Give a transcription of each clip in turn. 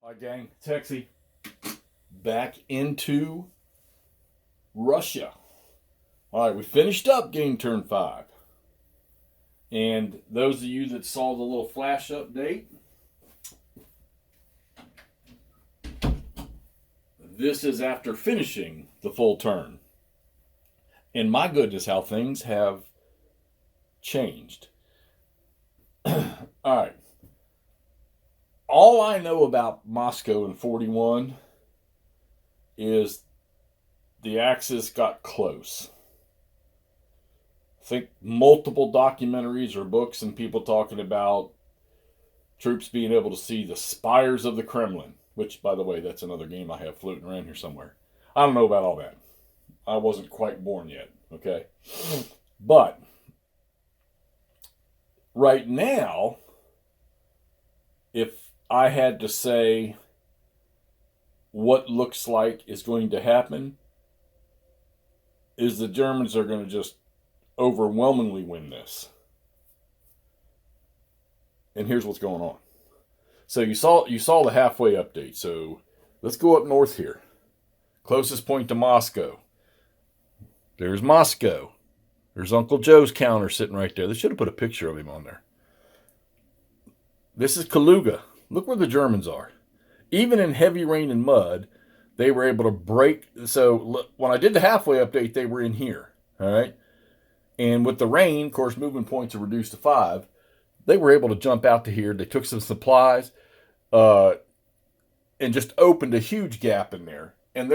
Hi, gang. Texie. Back into Russia. All right, we finished up game turn 5. And those of you that saw the little flash update, this is after finishing the full turn. And my goodness, how things have changed. All right. All I know about Moscow in 41 is the Axis got close. I think multiple documentaries or books and people talking about troops being able to see the spires of the Kremlin, which, by the way, that's another game I have floating around here somewhere. I don't know about all that. I wasn't quite born yet, okay? But right now, if I had to say what looks like is going to happen, is the Germans are going to just overwhelmingly win this. And here's what's going on. So you saw the halfway update. So let's go up north here. Closest point to Moscow. There's Moscow. There's Uncle Joe's counter sitting right there. They should have put a picture of him on there. This is Kaluga. Look where the Germans are. Even in heavy rain and mud, they were able to break. So when I did the halfway update, they were in here. All right. And with the rain, of course, movement points are reduced to 5. They were able to jump out to here. They took some supplies and just opened a huge gap in there. And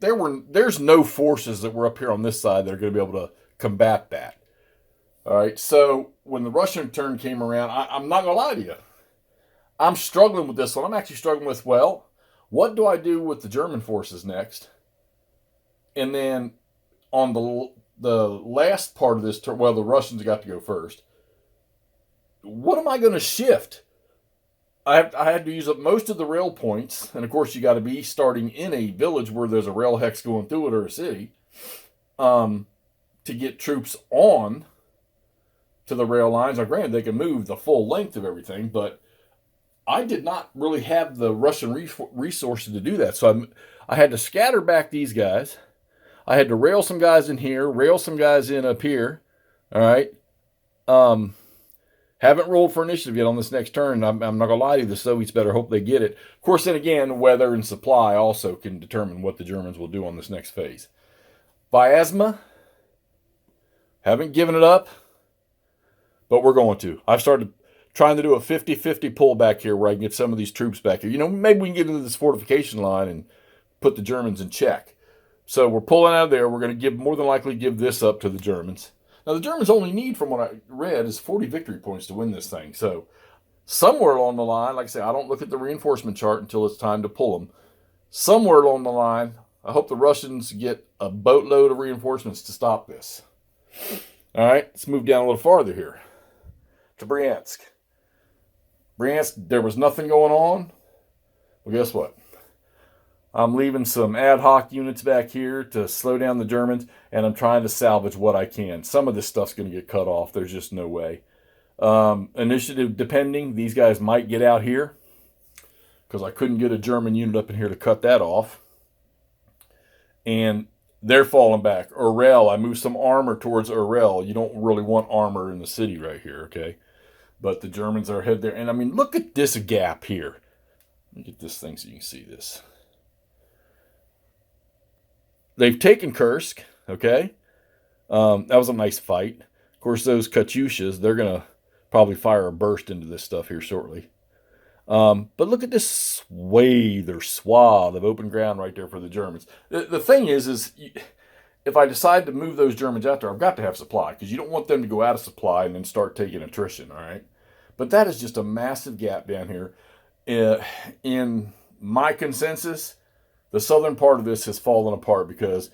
there's no forces that were up here on this side that are going to be able to combat that. All right. So when the Russian turn came around, I'm not going to lie to you. I'm struggling with this one. I'm actually struggling with, well, what do I do with the German forces next? And then on the last part of this turn, well, the Russians got to go first. What am I going to shift? I had to use up most of the rail points. And, of course, you got to be starting in a village where there's a rail hex going through it or a city to get troops on to the rail lines. Now, granted, they can move the full length of everything, but I did not really have the Russian resources to do that. So I had to scatter back these guys. I had to rail some guys in here, rail some guys in up here. All right. Haven't rolled for initiative yet on this next turn. I'm not going to lie to you. The Soviets better hope they get it. Of course, then again, weather and supply also can determine what the Germans will do on this next phase. Vyazma, haven't given it up, but we're going to. I've started trying to do a 50-50 pullback here where I can get some of these troops back here. You know, maybe we can get into this fortification line and put the Germans in check. So we're pulling out of there. We're going to more than likely give this up to the Germans. Now, the Germans only need, from what I read, is 40 victory points to win this thing. So somewhere along the line, like I say, I don't look at the reinforcement chart until it's time to pull them. Somewhere along the line, I hope the Russians get a boatload of reinforcements to stop this. All right, let's move down a little farther here to Bryansk. Bryansk, there was nothing going on. Well, guess what? I'm leaving some ad hoc units back here to slow down the Germans, and I'm trying to salvage what I can. Some of this stuff's going to get cut off. There's just no way. Initiative depending, these guys might get out here because I couldn't get a German unit up in here to cut that off. And they're falling back. Urel, I moved some armor towards Urel. You don't really want armor in the city right here, okay? But the Germans are ahead there. And, I mean, look at this gap here. Let me get this thing so you can see this. They've taken Kursk, okay? That was a nice fight. Of course, those Katyushas, they're going to probably fire a burst into this stuff here shortly. But look at this swathe of open ground right there for the Germans. The thing is if I decide to move those Germans out there, I've got to have supply because you don't want them to go out of supply and then start taking attrition, all right? But that is just a massive gap down here. In my consensus, the southern part of this has fallen apart because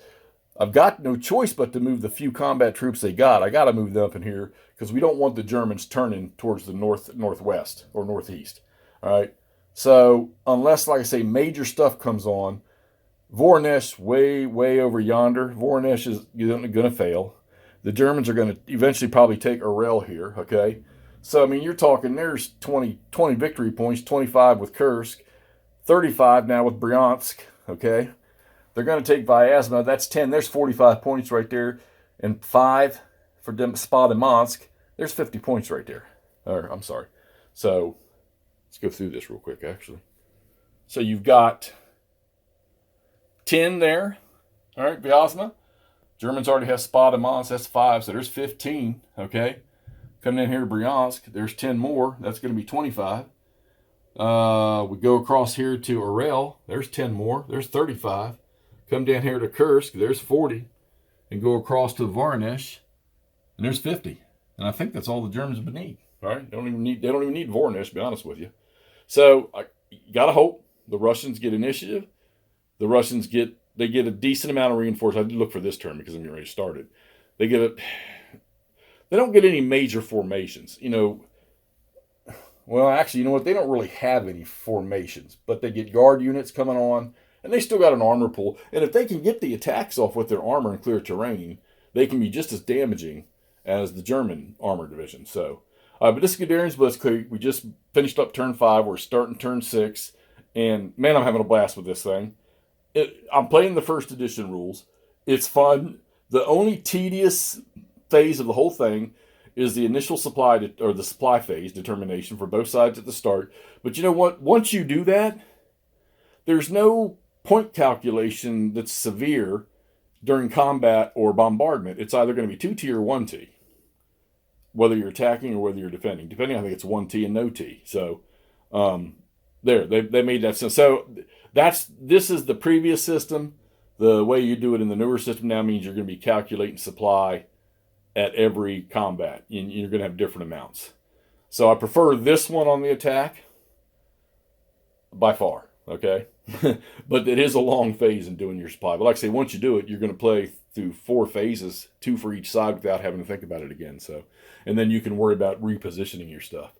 I've got no choice but to move the few combat troops they got. I got to move them up in here because we don't want the Germans turning towards the northwest or northeast, all right? So unless, like I say, major stuff comes on, Voronezh way over yonder. Voronezh is going to fail. The Germans are going to eventually probably take Urel here, okay? So, I mean, you're talking there's 20 victory points, 25 with Kursk, 35 now with Bryansk, okay? They're going to take Vyazma. That's 10. There's 45 points right there. And 5 for Spa de Monsk. There's 50 points right there. Or, I'm sorry. So, let's go through this real quick, actually. So, you've got 10 there. All right, Vyazma. Germans already have Spa de Monsk. That's 5. So, there's 15, okay? Coming in here to Bryansk. There's 10 more. That's going to be 25. We go across here to Orel. There's 10 more. There's 35. Come down here to Kursk. There's 40. And go across to Voronezh. And there's 50. And I think that's all the Germans would need. All right? They don't even need Voronezh, to be honest with you. So, you got to hope the Russians get initiative. The Russians get a decent amount of reinforcement. I did look for this term because I'm getting ready to start it. They don't get any major formations. Well, actually, you know what? They don't really have any formations, but they get guard units coming on, and they still got an armor pool. And if they can get the attacks off with their armor and clear terrain, they can be just as damaging as the German armor division. So, but this is Guderian's Blitzkrieg. We just finished up turn 5. We're starting turn 6, and man, I'm having a blast with this thing. I'm playing the first edition rules. It's fun. The only tedious phase of the whole thing is the initial supply or the supply phase determination for both sides at the start. But you know what? Once you do that, there's no point calculation that's severe during combat or bombardment. It's either going to be 2T or 1T, whether you're attacking or whether you're defending. Depending, I think it's 1T and no T. So they made that sense. So this is the previous system. The way you do it in the newer system now means you're going to be calculating supply at every combat. You're going to have different amounts. So I prefer this one on the attack by far, okay? But it is a long phase in doing your supply. But like I say, once you do it, you're going to play through 4 phases, 2 for each side without having to think about it again. So, and then you can worry about repositioning your stuff.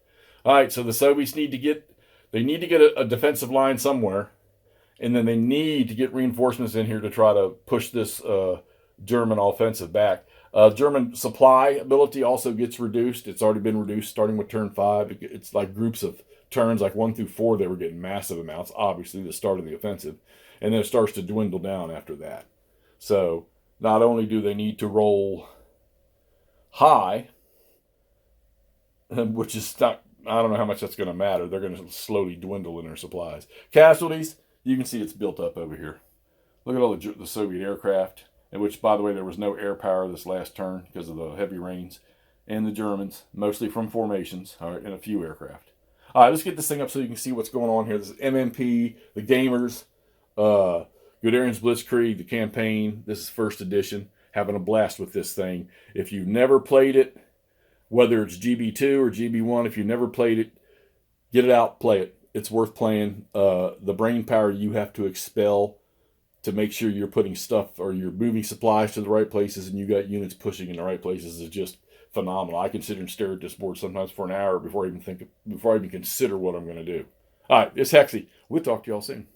All right, so the Soviets need to get a defensive line somewhere, and then they need to get reinforcements in here to try to push this German offensive back. German supply ability also gets reduced. It's already been reduced starting with turn 5. It's like groups of turns, like 1 through 4, they were getting massive amounts, obviously, the start of the offensive. And then it starts to dwindle down after that. So not only do they need to roll high, which is not, I don't know how much that's going to matter. They're going to slowly dwindle in their supplies. Casualties, you can see it's built up over here. Look at all the Soviet aircraft. In which, by the way, there was no air power this last turn because of the heavy rains. And the Germans, mostly from formations, all right, and a few aircraft. All right, let's get this thing up so you can see what's going on here. This is MMP, the gamers, Guderian's Blitzkrieg, the campaign. This is first edition. Having a blast with this thing. If you've never played it, whether it's GB2 or GB1, if you've never played it, get it out, play it. It's worth playing. The brain power you have to expel to make sure you're putting stuff or you're moving supplies to the right places and you got units pushing in the right places is just phenomenal. I can sit and stare at this board sometimes for an hour before I even consider what I'm going to do. All right, it's Hexy. We'll talk to y'all soon.